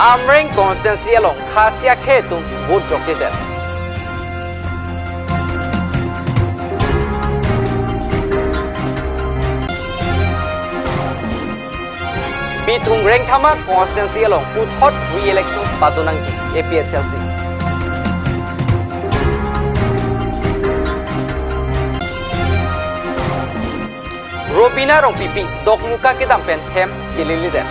Amreng constituency along Khasia Khetum vote jokte Bitung Reng Thama constituency along Puthot re-elections Padunangji APHLC. Robina rong pipi dok muka ke dampen hem kilili der.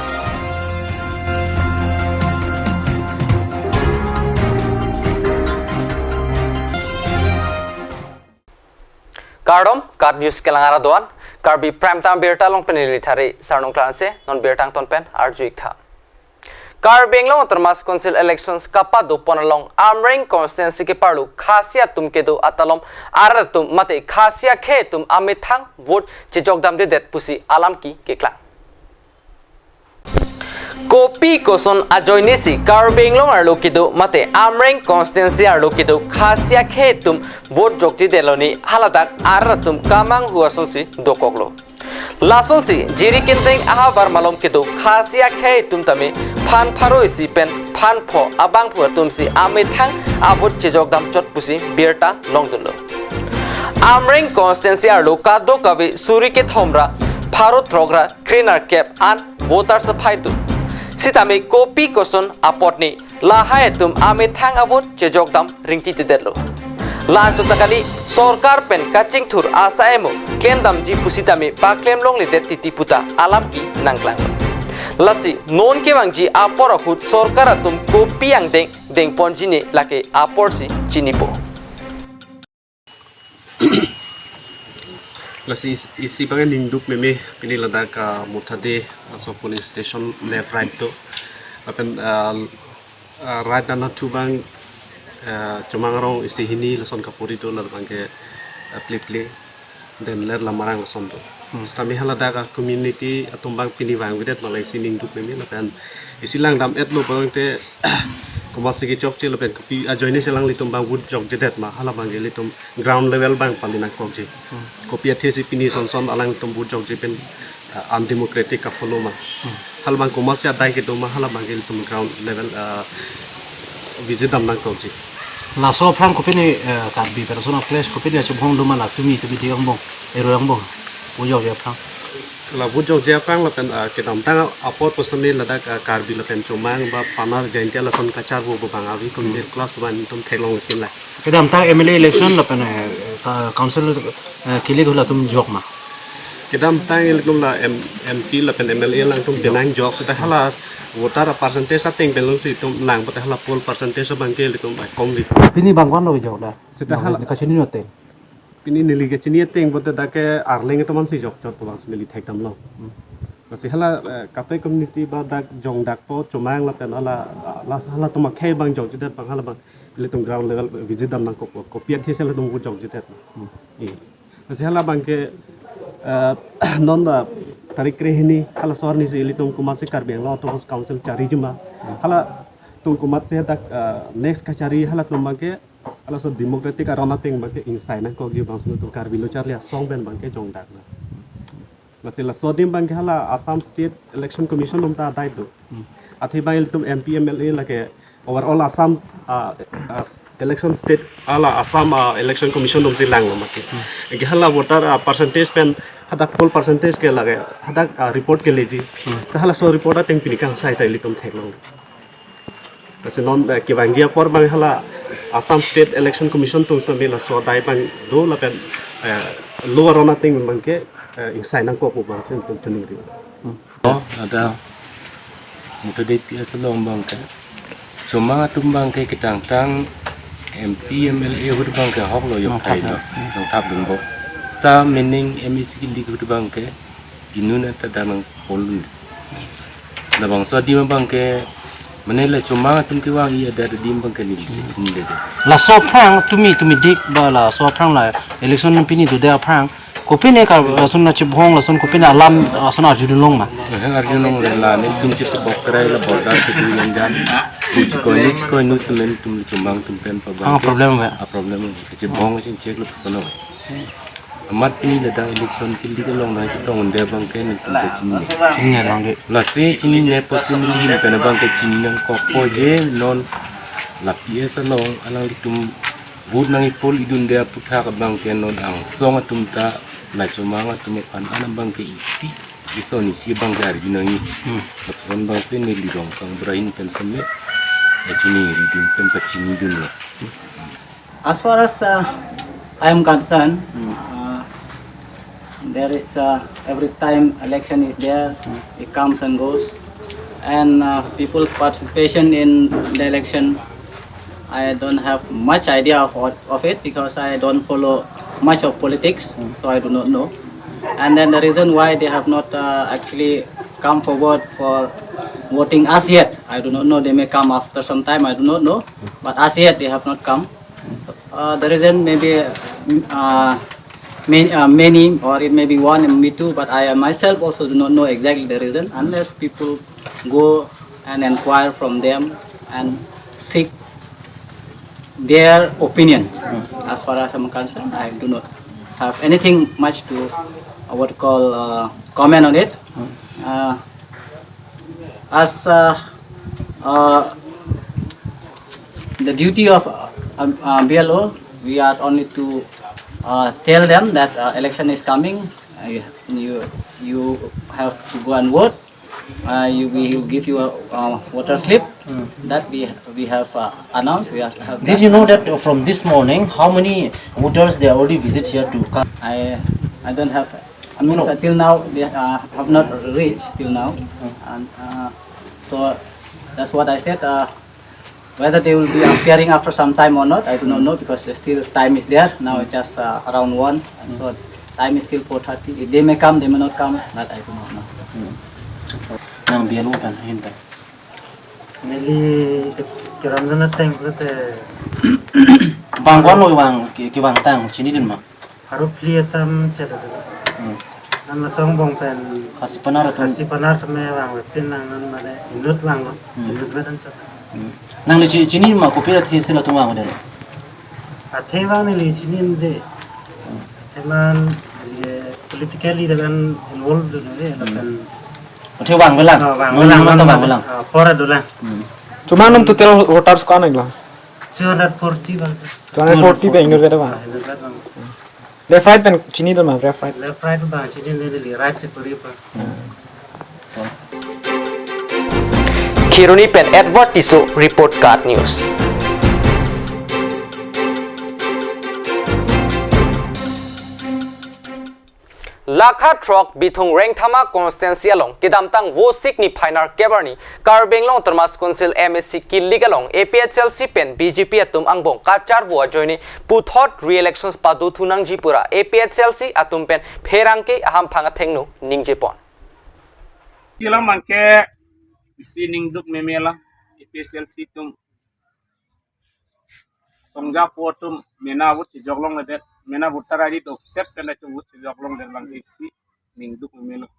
Kardom kard news kelangara doan karbi prime time berta long penili thari sarnong klanse non bertang ton pen arjuik tha. Kar Benglong termas council elections kapa do ponalong Amreng constituency ke parlu Khasia tum ke do atalom aratum mate Khasia khe tum amithang vote chejokdam de det pusi alam ki kekla. Kopi koson ajoinesi Kar Benglong arlo kido mate Amreng constituency arlo kido Khasia khe tum vote jokti deloni haladak aratum kamang huasonsi dokoklo. Lasonsi jiri kinteng aha bar malom kido Khasia khe tum tame phan pharo isi pen phan pho abang phu tumsi amithang avut chejokdam chot pusi birta longdulo Amreng constituency arlo kado kabe suri ke thomra pharo trogra cleaner cap an voters phaitu sitame kopi koson apotni lahai tum amithang avut chejokdam ringti tedelo lan chotakali sarkar pen kaching thur asa emo kendam ji pusitame paklem long lite titiputa alam ki nangklang Lasi non ke wangji apor akut sarkar atum kopi yang deng ponjini lake apor si cinipo. Lasi isi bagian induk meme ini ledak mutade so police station left right to apen right dan tubang cuma ngarong isi hini lason kapuri to lar bangke play dan ler lamarang lason to. Kami haladaga community atumbang piniwang widet malay sining duk memi lapan isilang dam et lo bang te kumasi ki chok che lapan kopi ajoini silang litumbang wood jok jedet ma halabang litum ground level bang palina kokji kopi athesi pini son alang tum wood jok jepen undemocratic ka follow ma halbang kumasi adai ki duma halabang litum ground level visit dam nang kokji la so phang kopi ni karbi personal place kopi ni chubhong duma la tumi tu bi diang bong ero yang bong Wujud dia pang. Kalau wujud dia pang lapen kita tang apot postamil ladak karbi lapen cumang ba panar jantia lason kacar bu bang awi kumir kelas ban tum thelong kin la. Kita tang MLA election lapen council kili gula tum jok ma. Kita tang election la MP lapen MLA lang tum denang jok sudah halas voter percentage sating belum si tum lang patah la poll percentage bangke tum kom di. Ini bangwan lo jok dah. Sudah halas kasih ni note. Ini nili ke sini ting bote dake arling itu masih jok jok tuang nili tek dam lo. Masih hala kape community ba dak jong dak po cumang la pen hala tumak khay bang jok jedet bang hala bang litung ground level visit dam nang kopian thi sel tum jok jedet. Masih hala bang ke non da tarik rehini hala sor ni si litung kumasi karbeng lo to council cari jema. Hala tung kumat se dak next ka cari hala tum bang ke Kalau so demokratik aroma ting bangke insai nang kogi bang sunu tu karbi lo charlia song ben bangke jong dak na. Masih la so dim bangke hala Assam State Election Commission umta dai tu. Athi bang tum MP MLA lake overall Assam election state ala Assam election commission um silang lo mati. Ege hala voter percentage pen hadak poll percentage ke lage hadak report ke leji. Hala so report ting pinikang sai tai litum thelong. Kasi non kiwangia por bang hala Assam State Election Commission tu sambil so dai bang do la pen lower rona ting bangke insai nang ko bang sen tu tuning ri. Ada mutade PS long bangke. Cuma tumbang ke kitang MP MLA hud bangke hok lo yok thai do. Nang thap dung bo. Sta meaning MEC li hud bangke inuna ta danang polun. Na bang so di bangke Manila cuma tum ki wang iya dari dimbang ke ni sinde de. La so phang tumi dik ba la so phang la election pini du da phang kopi ne ka sun na chibhong la sun kopi na alam sun arjun long ma. Arjun long la ne tum chi bok krai la border se du lang jan. Ko nu semen tum cumbang tum pen pa ba. Problem ba. Problem chibhong sin chek lu sono. amat ini ladang election kili ke long na kita onde bangke ni tumpe cini ini ada orang la se cini ne pasin ni pena bangke cini nang kopo je non la piesa long alang tum bud nang ipol idun dia putar bangke non ang song tumta la cuma tum pan anam bangke isi iso ni si bangke hari binangi son bangke ni lidong kang brain pen seme cini ridin tempat cini dun la. As far as I am concerned, there is every time election is there, it comes and goes, and people participation in the election. I don't have much idea of it because I don't follow much of politics, so I do not know. And then the reason why they have not actually come forward for voting as yet, I do not know. They may come after some time, I do not know, but as yet they have not come. The reason may be many, or it may be one and me two, but I myself also do not know exactly the reason unless people go and inquire from them and seek their opinion. As far as I'm concerned, I do not have anything much to what call comment on it. As the duty of BLO, we are only to tell them that election is coming. You have to go and vote. We will give you a voter slip that we have announced. We have Did you know that from this morning, how many voters they already visit here to come? I don't have. I mean, till now they have not reached till now, and so that's what I said. Whether they will be appearing after some time or not, I do not know because still time is there. Now it's just around 1, and so time is still 4:30. If they may come, they may not come. That I do not know. Nang bialo kan hinta. Nili kiram na teng te Bangkwan lo bang ki bang tang sini din ma. harup liya tam chela nan song bong pen Kasi panar tu. kasi panar me wang wetin nang nan mare inut wang no inut wetan cha Nang li sini ma ko pira these la tuma ngade. athe wang ni chinin de teman ye politically dengan involved ne pen Othe bang belang. Bang belang. pora dola Cuma nam total voters kau nggak lah? 240 wang 240 pe ingat berapa? Left right pen sini tu mah left right. left right ba chinin ne right se puri pa Kiruni pen Edward Tiso report card news. Lakha truck bithung reng thama constancy along kidam tang wo sik ni phainar kebarni karbeng long termas council MSC killigalong APHLC pen BJP atum angbong kachar wo joini puthot re-elections padu thunang jipura APHLC atum pen pherangke aham phanga thengnu ningjepon Sila mangke isining duk memela APHLC tum songja potum mena wut joglong ledet mena butaradi to sep kana to wut joglong den lang isi ning duk memelo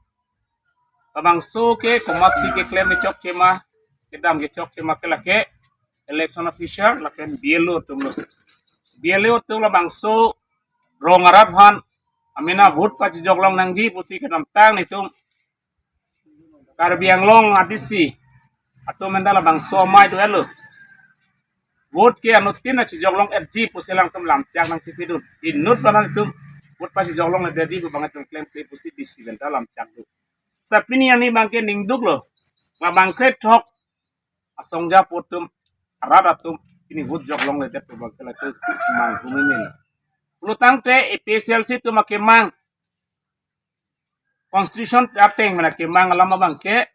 tabang so ke komatsi ke claim chok chema kedam ke chok chema ke lake election official lake BLO tum lo BLO tum la bang so rongarat han amena vote pa joglong nangji pusi kedam tang ni tum karbiang long adisi atau mendala bang so mai to elo vote ke anutin na si joglong FG pusilang tum lam tiak nang tipidun inut banan tum vote pa si joglong na jadi bang tum claim pe pusi disi benta lam tiak tu sapini ani bangke ning duk lo ma bangke tok asongja potum arada tum ini vote joglong na jadi bangke la tu si mang humimin lutang te APHLC tu makemang constitution ateng mana kemang lama bangke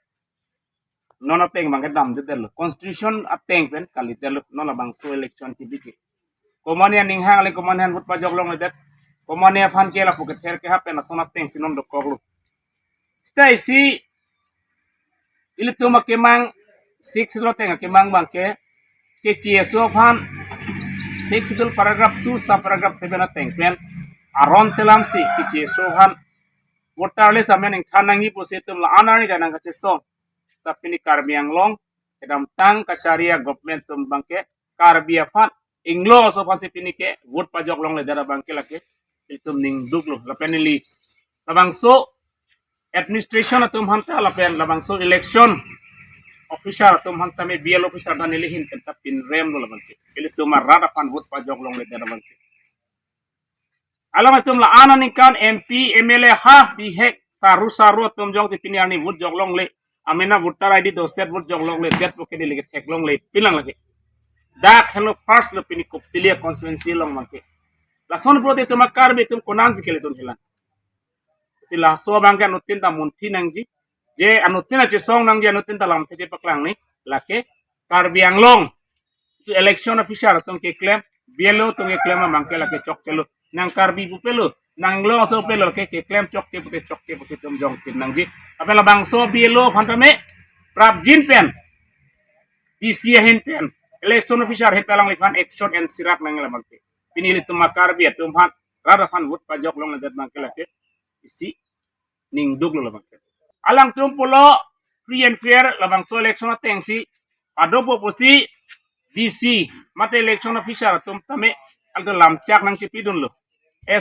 nona teng bangke dam de del constitution ateng pen kali del nona bang so election tibike komania ning hang le komania but pa joglong le det komania fan ke la puket her ke hapen sona teng sinom do koglu stay si ile to makemang 6 lo teng kemang bangke ke CSO fan 6 dul paragraph 2 sub paragraph 7 ateng pen aron selam si ke CSO fan Wotarle samen ing thanangi positum la anani danang kaceso tapi ni karbiang long kedam tang kasaria government tum bangke karbia fan inglo so pasi pinike vote pajok long le dara bangke lake itum ning duk lo lapen li labang so administration atum hanta lapen labang so election officer atum hanta me BL officer dan ilihin tetap pin rem lo labang ili tumar rada pan vote pa jog long le labang alam atum la ana kan MP MLA ha bi hek saru atum jong si pini ani vote jog long le amena voter ID do set vote jog long le det poke di lege tek long le pilang lagi dak hello first lo pini ko pilia constituency long mangke la son prote tuma karbe tum konan sikele tum hilan sila so bangka nutin ta munti nangji je anutin ache song nangji anutin ta lam te paklang ni lake karbi anglong tu election official tum ke claim bielo tum ke claim mangke lake chok kelo nang karbi pupelo nang lo so pelo ke claim chok ke pute tum jong tin nangji apela bang so bielo phantame prap jin pen DCA hin pen election official he pelang likan action and sirak nang lamangke pinili tuma karbi tum han rada fan vote pa jok long na mangke lake isi ning dug lo labang alang tum polo free and fair labang so election tengsi adopo posi DC mate election official tum tame aldo lam chak nang chipi dun lo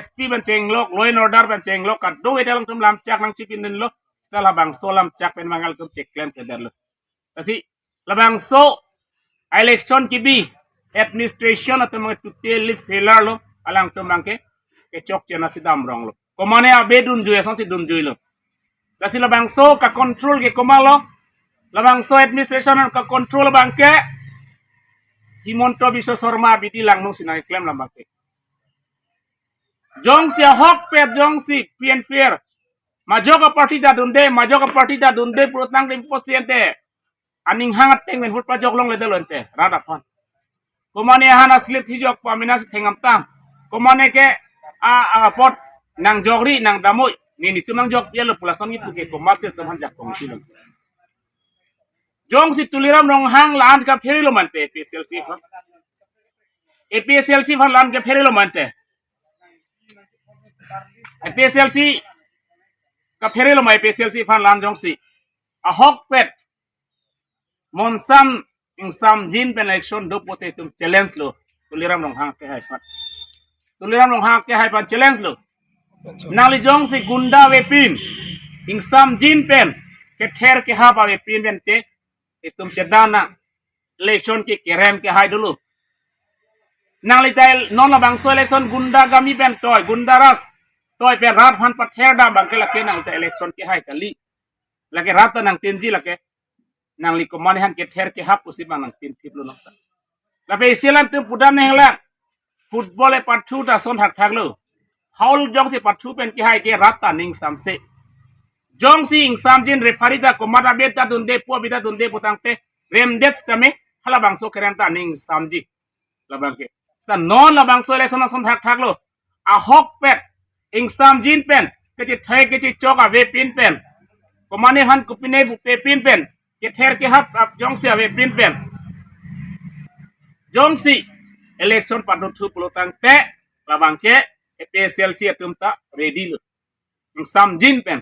SP ban cheng lok law and order ban cheng lok kaddo edalang tum lam chak nang chipi dun lo setelah bang so lam chak pen mangal tum cek claim kedar lo kasi labang so election kibi administration atau totally failure lo alang tum bangke kecok chena sidam rong lo komane abe dun juye son si dun juy lo kasi labang so ka control ke komalo labang so administration ka control bangke Himonto Biswa Sorma bidilang nung sinay claim lang bangke jong si hok pet jong si pien fair majoka partida dunde purutang imposiente aning hangat teng men hut pajok long le delonte rada fon komane hana slip hijok paminas thengam tam komane ke a pot nang jogri nang damoy ni tumang jog yelo pulason ni puke ko matse to han jak ko silon jong si tuliram rong hang lan ka pherilo mante APSLC fan lan ka pherilo mante APSLC ka pherilo mai APSLC fan lan jong si a hok pet monsam insam jin pen election do pote tum challenge lo tuliram rong hang ke hai pan challenge lo nali jong si gunda wepin insam jin pen ke ther ke ha ba wepin ben te itum sedana election ke kerem ke hai dulu nali tail non la bang so election gunda gami pen toy gunda ras toy pe rat han pa ther da bang ke la ke nang te election ke hai kali la ke rat nang tenji la ke nang li komane han ke ther ke ha pusi bang nang tin tiplo no la pe selam tu pudan hela football e pathu ta son hak thak lo haul jong si pathu pen ki hai ke rata ning samse jong si ing samjin referee da komada beta dunde po bita dunde potangte remdet tame hala bangso kerenta ning samji labangke sta non la bangso election son thak lo a hok pet ing samjin pen ke thai ke choka ve pin pen komane han kupine bu pe pin pen ke ther ke hap jong si ave pin pen jong si election padu thu pelotang te labangke APSLC atumta ready lo sam jin pen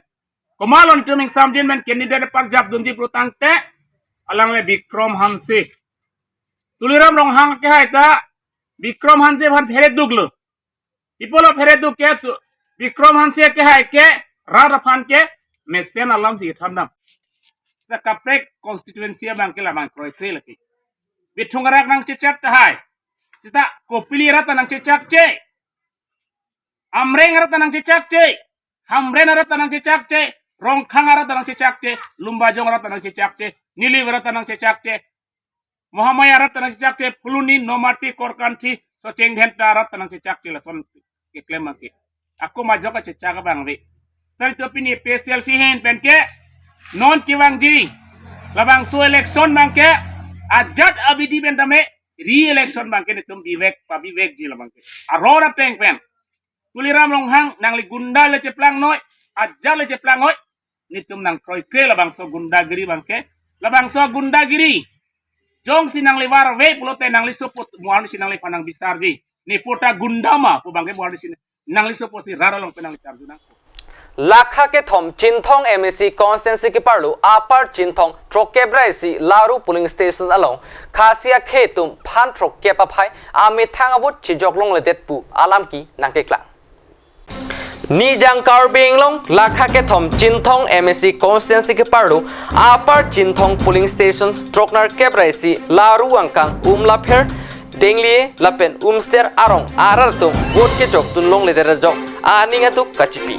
komalon tuming sam jin pen candidate parjab dunji pelotang te alang le Bikrom Hanse tuliram rong hang ke hai ta Bikrom Hanse bhan phere duglo ipolo phere dug ke Bikrom Hanse ke hai ke rada phan ke mesten alam si thandam sa kaprek constituency bang ke lamang kroi tre laki bitungarak nang cecak ta hai kita kopili rata nang cecak ce amreng rata nang cecak ce hamren rata nang cecak ce rongkhang rata nang cecak ce lumbajong rata nang cecak ce nili rata nang cecak ce mohamaya rata nang cecak ce puluni nomati korkanthi so ceng dhenta rata nang cecak ce lason ke claim ke aku majoka cecak bang ri sai to pini PSLC hen penke non kiwangji labang so election bangke ajat abidi bentame re-election bangke ni tum bivek ji la bangke arora teng pen tuliram long hang nang li gunda le ceplang noi ajal le ceplang noi ni tum nang kroi ke la bangso gunda giri bangke la bangso gunda giri jong sinang li war ve pulote nang li sopot mual sinang li panang bisar ji ni pota gunda ma pu bangke mual sin nang li sopot si rara long penang charju nang लाखा के थम चिंथोंग MSc constituency के पार्लू आपर चिंथोंग ट्रोकेब्राइसी लारू pulling station along Khasia खेतुम फान ट्रोके पाफाई आमे थांगावुत चिजोकलोंग लेदेतपु आलाम की नांकेक्ला Nijang Karbing Long Lakha ke thom Chinthong MSC constituency ke pardu Upper Chinthong polling station Troknar Kebraisi Laru Angkang Lapher Denglie Lapen Umster Arong Aratum vote ke jok tun long leder jok Aningatu Kachipi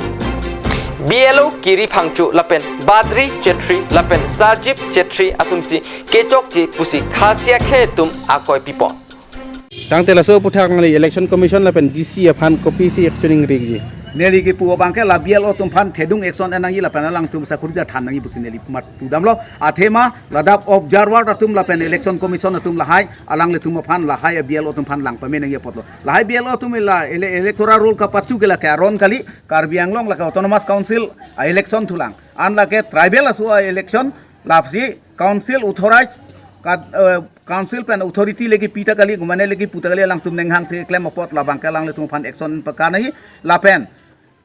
BLO Kiri Pangchu Lapen Badri Chetri Lapen Sajib Chetri Atumsi Kechok Ji Pusi Khasia Khetum Akoi Pipon Tang tela so puthak ngali election commission lapen DC aphan copy si actioning rigji neli ki pu bangke la biel otum pan thedung action enangi la panalang tum sakurida thanangi busineli mat tudamlo athema ladap observer atum la pen election commission atum lahai alang le tum pan lahai biel otum pan lang pamenangi potlo lahai biel otum la electoral rule ka patu ke la ka ron kali karbiang long la ka autonomous council election tulang an la ke tribal asu election lapsi council authorized council pen authority lagi pita kali gumane lagi puta kali lang tum nenghang se claim pot la bangka lang le tum pan action pakanahi la pen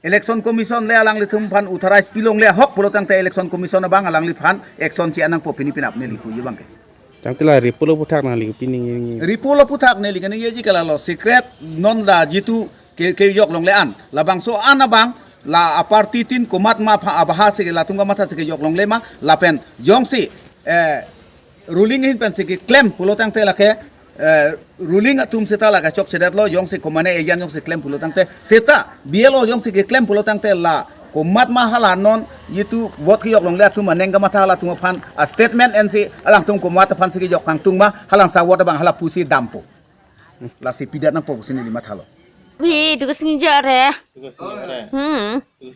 election commission le alang le tum pan authorized pilong le hok pulotang te election commission bang alang le pan action ci anang popini pinap ne lipu ye bangke tang tela ripulo puthak ngali pining ripulo puthak ne ligane ye ji kala lo secret non da jitu ke yok long le an la bang so anabang la aparti tin komat ma abah se la tunga mata se ke yok long le ma la pen jongsi ruling hin pen siki claim pulotang te lake ruling atum seta laka chok sedat lo yong se komane ejan yong se claim pulotang te seta bielo yong se claim pulotang te la komat mahala non yitu vote ki yok long le atum manenga mata hala tum phan a statement nc alang tum komat phan siki yok kang tung ma halang sa wota bang hala pusi dampo la si pidat nang po sini lima thalo Wi tugas ngijare tugas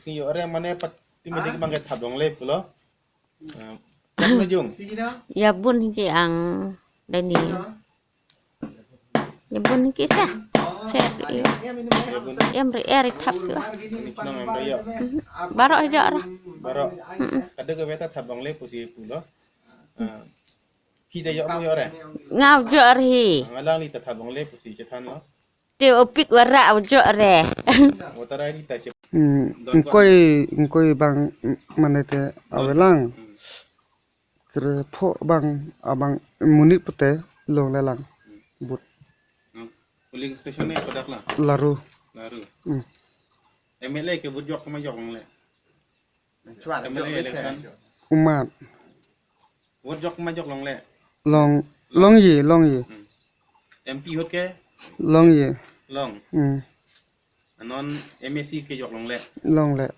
yo ore mane pat timedi bangke thabong le pulo na jung ya bun ki ang dani ya bun ki sa em ri erik thap ki nang embriyo baro aja ra baro kade ke beta thabong le pusi pulo pi de yo mo yo re ngau jo ri ngalang ni thabong le pusi chethan lo te opik wara jo re otara ni ta che Ngkoi bang manete awelang kere pho bang abang munit pute long lelang but polling station ni padak la laru MLA ke bujok ma yok le MLA election umat bujok ma jok long le long ye MP hot ke long ye long anon MSC ke yok long le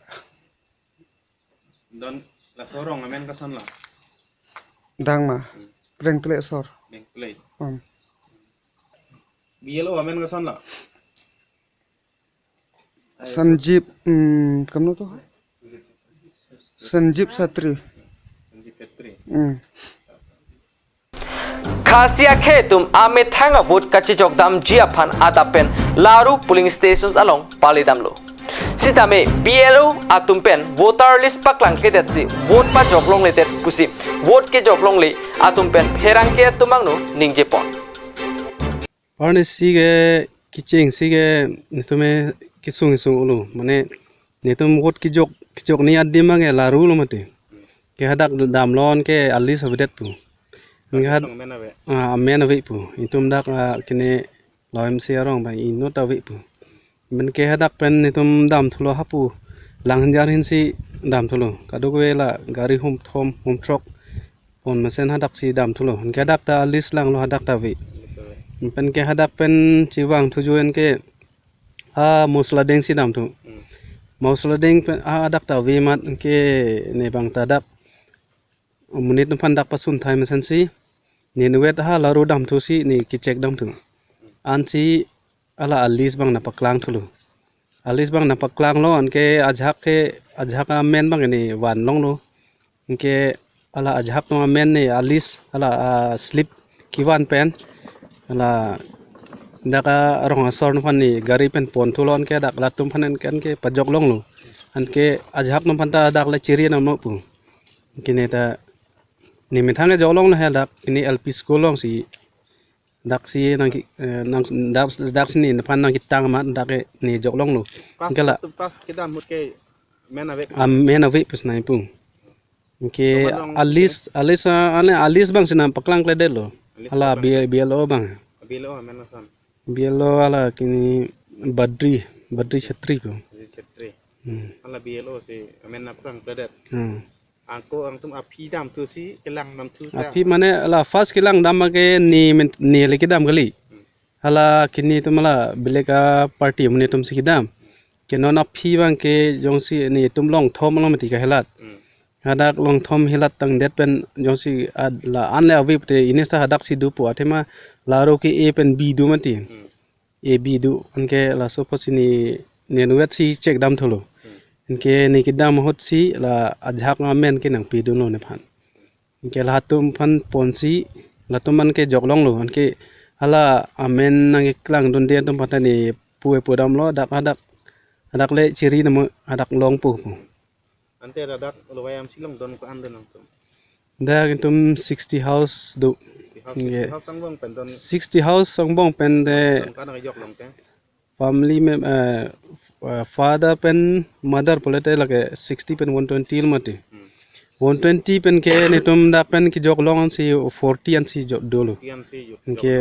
don la sorong amen ka son la dang ma preng tle sor beng play BLO amen ka son la sanjip kamno to sanjip satri Khasia Khetum ame thanga vote kachi jokdam jiaphan adapen Laru polling stations along Palidamlo Sitame BLO atumpen voter list paklang kledetsi vote pa joklong letet pusi vote ke joklong le atumpen pherang ke tumangno ningjepon Parne sige kiching sige nitume kisung ulu mane nitum vote kijok ni adima nge laru lo mate ke hadak damlon ke alis habedet pu ngad amen ave pu itum dak kene loim siarong ba inot ave pu men ke hadak pen nitum dam thulo hapu langjar hinsi dam thulo kaduk wela gari hum truck on mesen hadak si dam thulo ke hadak ta alis lang lo hadak ta ve pen ke hadak pen ciwang tujuan ke musla deng si dam tu musla deng pen hadak ta ve mat ke ne bang tadak menit pan dak pasun thai mesen si ni nuet laru dam tu si ni kicek dam tu an si ala alis bang napaklang thulu alis bang napaklang lo an ke ajhak men bang ni wan long lo ke ala ajhak no men ni alis ala slip kiwan pen ala daka rong asor no pan ni gari pen pon thulon ke dak latum panen ken ke pajok long lo an ke ajhak no pan ta dak la chiri na mo pu kine ta ni mithang jolong la dak ini LP school long si dak si nang dak si ni pan nang kitang ma dak ni joklong lo kala pas kita mut ke men ave pus nai pung ke alis bang sinam paklang klede lo ala BLO bang BLO ala kini badri chatri ko ala BLO si amen aprang predet angko ang tum api dam tu si kelang dam tu api mana la first kilang dam ke ni leki dam kali hala kini tu mala beleka party mune tum sikidam kenon api bang ke jongsi ni tum long thom long mati ka helat hadak long thom helat tang det pen jongsi la an le avi te inesta hadak si du po atema laro ke a pen b du mati a b du anke la so posini nenuet si check dam tholo इनके निकिदा महत सी ला अझाक मेन के नंग पीदु नो ने फान इनके लातुम फान पोंसी लातुमन के जगलोंग लो इनके हला अमेन नंग क्लांग दुन दे तुम पता नि पुए पुदम लो हदक हदक ले चिरी नम हदक लोंग पु ante radak loyam silong don ko ande nang tum दा तुम 60 हाउस दो house sang bong pen don 60 हाउस संबों पेन दे kana ga jok long ke family में father pen mother polete lage 60 pen 120 mate 120 pen ke ne tum da pen ki jok long si 40 an si dolo ke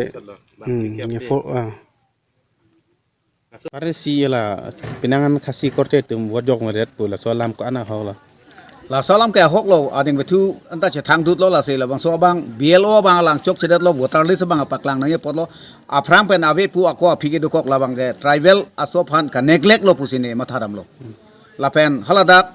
pare si la pinangan khasi korte tum wojok ngaret pula solam ko ana hawla la salam ke hok lo ading betu anta che thang dut lo la se la bang so bang BLO bang lang chok chedet lo voter list bang apaklang nang ye pot lo afram pen ave pu akwa phige du kok la bang ke tribal asophan ka neglect lo pusine matharam lo la pen haladak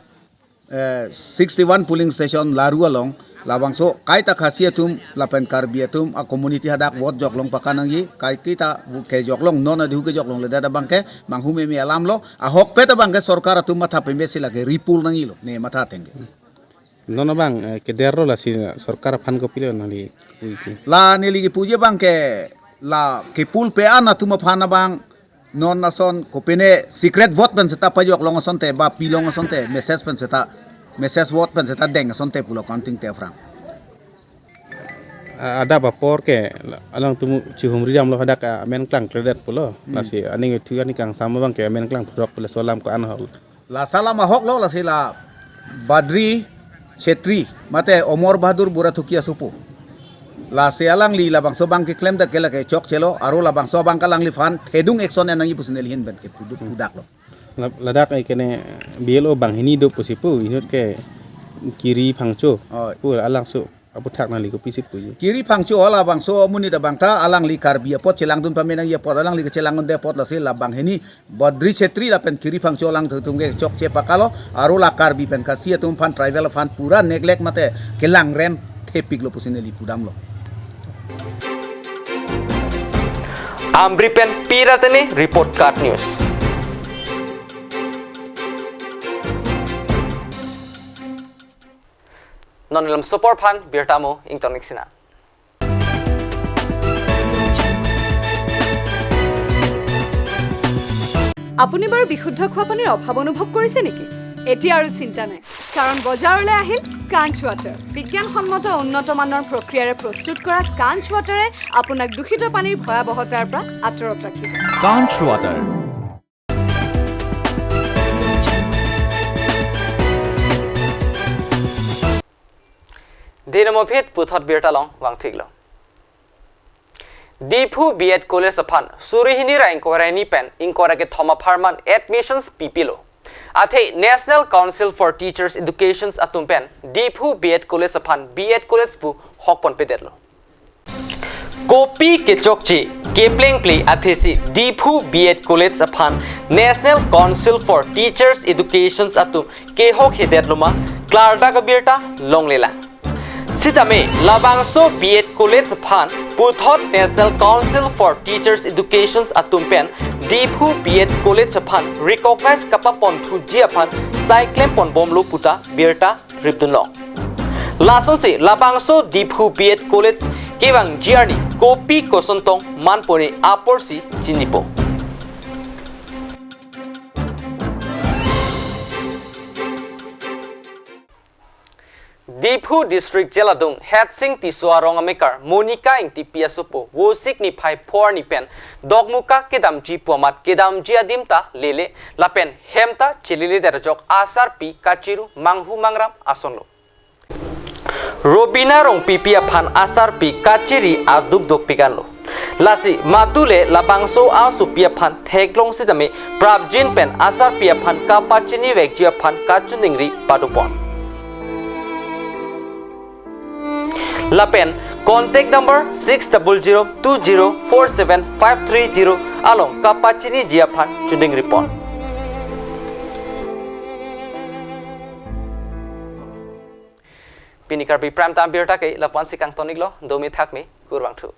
61 polling station laru along la bang so kai ta khasia tum la pen karbia tum a community hadak vot jok long pakanang yi kai kita ke jok long non adu ke jok long le da bang ke bang hume mi alam lo a hok pe ta bang ke sarkar tum matha pe mesi la ke ripul nang yi lo ne matha tenge nono bang ke derro la si sarkar fan ko pilo nali la nili ki puje bang ke la ke pul pe ana tuma phana bang non nason ko pene secret vote pen seta pajok long son te ba pilong son te message pen seta message vote pen seta deng son te pulo counting te frang ada bapor ke alang tumu cihumri jam lo hadak amen klang kredet pulo la si aning itu ani kang sama bang ke amen klang produk pula solam ko ana la salam hok lo la sila badri chetri mate omor bahadur burathukia supu la se alang li la bang so bang ke claim da ke la ke chok chelo aro la bang so bang kalang li fan hedung ekson enang ipusnel hin ben ke pudak lo ladak ai kene BLO bang hini do posipu inut ke kiri phangcho pu alang su apu thak nali ko pisip pu kiri phangcho ala bang so muni da bang ta alang li karbia pot chelang dun pamenang ye pot alang li ke chelang de pot la se la bang hini badri chetri la pen kiri phangcho alang tum ke chok che pakalo aro la karbi pen ka sia tum fan tribal fan pura neglect mate kelang rem thepik lo pusineli pudam lo Amri pen piratene report card news. Non ilam support pan birtamo ingtonic sina. আপুনি বাৰু বিশুদ্ধ খোৱা পানীৰ অভাৱ অনুভৱ কৰিছে নেকি? এতিয়া আৰু চিন্তা নাই, কাৰণ বজাৰলৈ আহিল কাঞ্চ ৱাটাৰ। বিজ্ঞানসন্মত উন্নত মানৰ প্ৰক্ৰিয়াৰে প্ৰস্তুত কৰা কাঞ্চ ৱাটাৰে আপোনাক দূষিত পানীৰ ভয়াৱহতাৰ পৰা আঁতৰত ৰাখিব। কাঞ্চ water Dinamopit puthot birtalong wang tiglo. Dipu B.Ed College Apan Surihini ra inquiry pen inkora ke thoma farman admissions pipilo. Athe National Council for Teachers Education atumpen Dipu B.Ed College Apan B.Ed College pu hokpon pedetlo. Kopi ke chokchi Kepling play athesi Dipu B.Ed College Apan National Council for Teachers Education atum ke hok hedetluma Clarda ka birta longlela. Sitame Labangso B.Ed College Phan Puthot National Council for Teachers Education atumpen Dipu B.Ed College Phan recognize kapapon thujia phan cyclem pon bomlo puta birta ribdunlo laso se Labangso Dipu B.Ed College kewang jiarni kopi kosontong manpone aporsi jinipo Dipu District Jeladung Hatsing Tiswarong Amekar Monica Ingti Piasupo Wosik ni Pai Por ni Pen Dogmuka Kedamji Puamat Kedamji Adimta Lele Lapen Hemta Chilili Derajok Asar Pi Kachiru Manghu Mangram Asonlo Robina Rong Pipia Pan Asar Pi Kachiri Aduk Dok Piganlo lasi matule labangso au supia phan theklong sidami pravjin pen asar pia phan kapachini vekjia phan kachuningri padupon lapen contact number 60020475330 along kapachini jia phan chuningri pon pinikar bi pram tam bir takai lapan sikang tonik lo domi thak mi kurwang thu